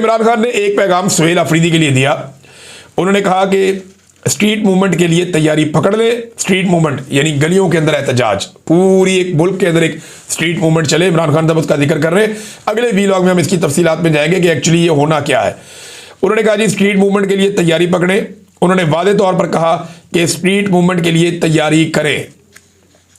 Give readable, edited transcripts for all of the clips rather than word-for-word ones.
इमरान खान ने एक पैगाम सुहेल अफरीदी के लिए दिया। उन्होंने कहा कि स्ट्रीट मूवमेंट के लिए तैयारी पकड़ ले। स्ट्रीट मूवमेंट यानी गलियों के अंदर एहतजाज, पूरी एक मुल्क के अंदर एक स्ट्रीट मूवमेंट चले। इमरान खान साहब उसका जिक्र कर रहे हैं। अगले वीलॉग में हम इसकी तफसीलात में जाएंगे कि एक्चुअली ये होना क्या है। उन्होंने कहा जी स्ट्रीट मूवमेंट के लिए तैयारी पकड़े। उन्होंने वादे तौर पर कहा कि स्ट्रीट मूवमेंट के लिए तैयारी करें।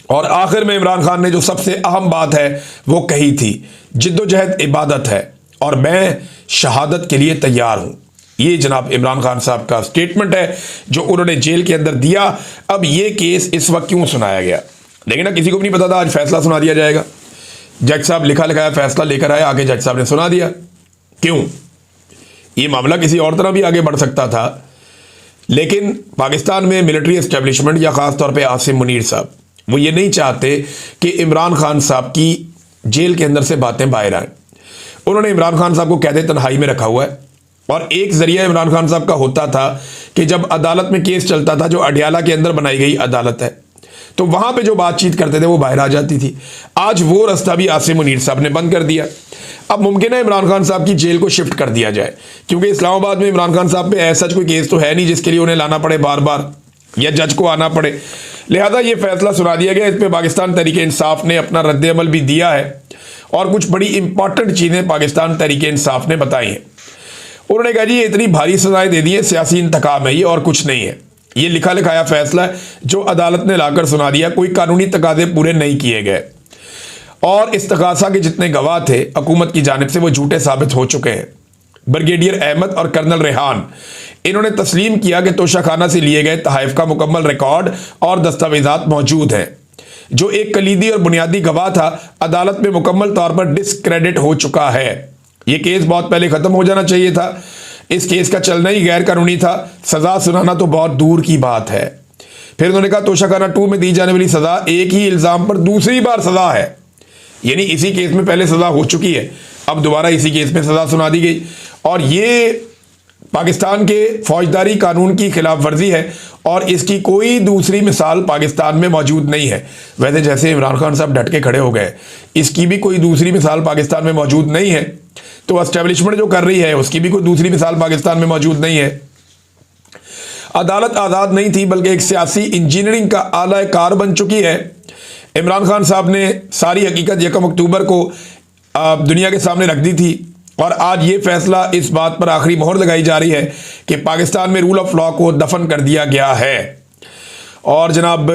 और आखिर में इमरान खान ने जो सबसे अहम बात है वो कही थी, जिद्दोजहद इबादत है और मैं शहादत के लिए तैयार हूं। ये जनाब इमरान खान साहब का स्टेटमेंट है जो उन्होंने जेल के अंदर दिया। अब ये केस इस वक्त क्यों सुनाया गया, लेकिन ना किसी को भी नहीं पता था आज फैसला सुना दिया जाएगा। जज साहब लिखा लिखाया फैसला लेकर आए, आगे जज साहब ने सुना दिया। क्यों? ये मामला किसी और तरह भी आगे बढ़ सकता था, लेकिन पाकिस्तान में मिलिट्री एस्टेब्लिशमेंट या ख़ास तौर पे आसिम मुनीर साहब वो ये नहीं चाहते कि इमरान खान साहब की जेल के अंदर से बातें बाहर आए। उन्होंने इमरान खान साहब को कैद तन्हाई में रखा हुआ है और एक जरिया इमरान खान साहब का होता था कि जब अदालत में केस चलता था, जो अडियाला के अंदर बनाई गई अदालत है, तो वहां पे जो बातचीत करते थे वो बाहर आ जाती थी। आज वो रास्ता भी आसिम मुनीर साहब ने बंद कर दिया। अब मुमकिन है इमरान खान साहब की जेल को शिफ्ट कर दिया जाए, क्योंकि इस्लामाबाद में इमरान खान साहब पे ऐसा कोई केस तो है नहीं जिसके लिए उन्हें लाना पड़े बार बार या जज को आना पड़े। लिहाजा ये फैसला सुना दिया गया। इस पर पाकिस्तान तहरीक इंसाफ ने अपना रद्द अमल भी दिया है और कुछ बड़ी इंपॉर्टेंट चीज़ें पाकिस्तान तहरीक इंसाफ ने बताई हैं। उन्होंने कहा जी ये इतनी भारी सजाएं दे दी है, सियासी इंतकाम है ये और कुछ नहीं है। ये लिखा लिखाया फैसला है जो अदालत ने लाकर सुना दिया। कोई कानूनी तकाजे पूरे नहीं किए गए और इस्तगासा के जितने गवाह थे हुकूमत की जानिब से वो झूठे साबित हो चुके हैं। ब्रिगेडियर अहमद और कर्नल रेहान इन्होंने तस्लीम किया कि तोशाखाना से लिए गए तहाइफ का मुकम्मल रिकॉर्ड और दस्तावेजात मौजूद हैं। जो एक कलीदी और बुनियादी गवाह था अदालत में मुकम्मल तौर पर डिस्क्रेडिट हो चुका है। यह केस बहुत पहले ख़त्म हो जाना चाहिए था। इस केस का चलना ही गैर कानूनी था। सज़ा सुनाना तो बहुत दूर की बात है। फिर उन्होंने कहा तोशाखाना 2 में दी जाने वाली सज़ा एक ही इल्ज़ाम पर दूसरी बार सज़ा है, यानी इसी केस में पहले सज़ा हो चुकी है, अब दोबारा इसी केस में सज़ा सुना दी गई। और ये पाकिस्तान के फौजदारी कानून की खिलाफ वर्जी है और इसकी कोई दूसरी मिसाल पाकिस्तान में मौजूद नहीं है। वैसे जैसे इमरान खान साहब डट के खड़े हो गए, इसकी भी कोई दूसरी मिसाल पाकिस्तान में मौजूद नहीं है, तो एस्टेब्लिशमेंट जो कर रही है उसकी भी कोई दूसरी मिसाल पाकिस्तान में मौजूद नहीं है। अदालत आज़ाद नहीं थी बल्कि एक सियासी इंजीनियरिंग का आला कार बन चुकी है। इमरान खान साहब ने सारी हकीकत 1 अक्टूबर को दुनिया के सामने रख दी थी और आज ये फैसला इस बात पर आखिरी मोहर लगाई जा रही है कि पाकिस्तान में रूल ऑफ लॉ को दफन कर दिया गया है। और जनाब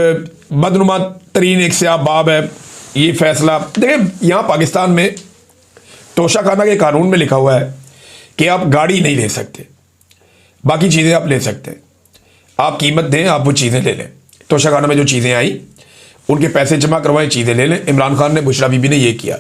बदनुमा तरीन एक स्याह बाब है ये फैसला। देखिए यहाँ पाकिस्तान में तोशाखाना के कानून में लिखा हुआ है कि आप गाड़ी नहीं ले सकते, बाकी चीज़ें आप ले सकते हैं। आप कीमत दें, आप वो चीज़ें ले लें। तोशाखाना में जो चीज़ें आई उनके पैसे जमा करवाएं, चीज़ें ले लें। इमरान खान ने, बुशरा बीबी ने ये किया।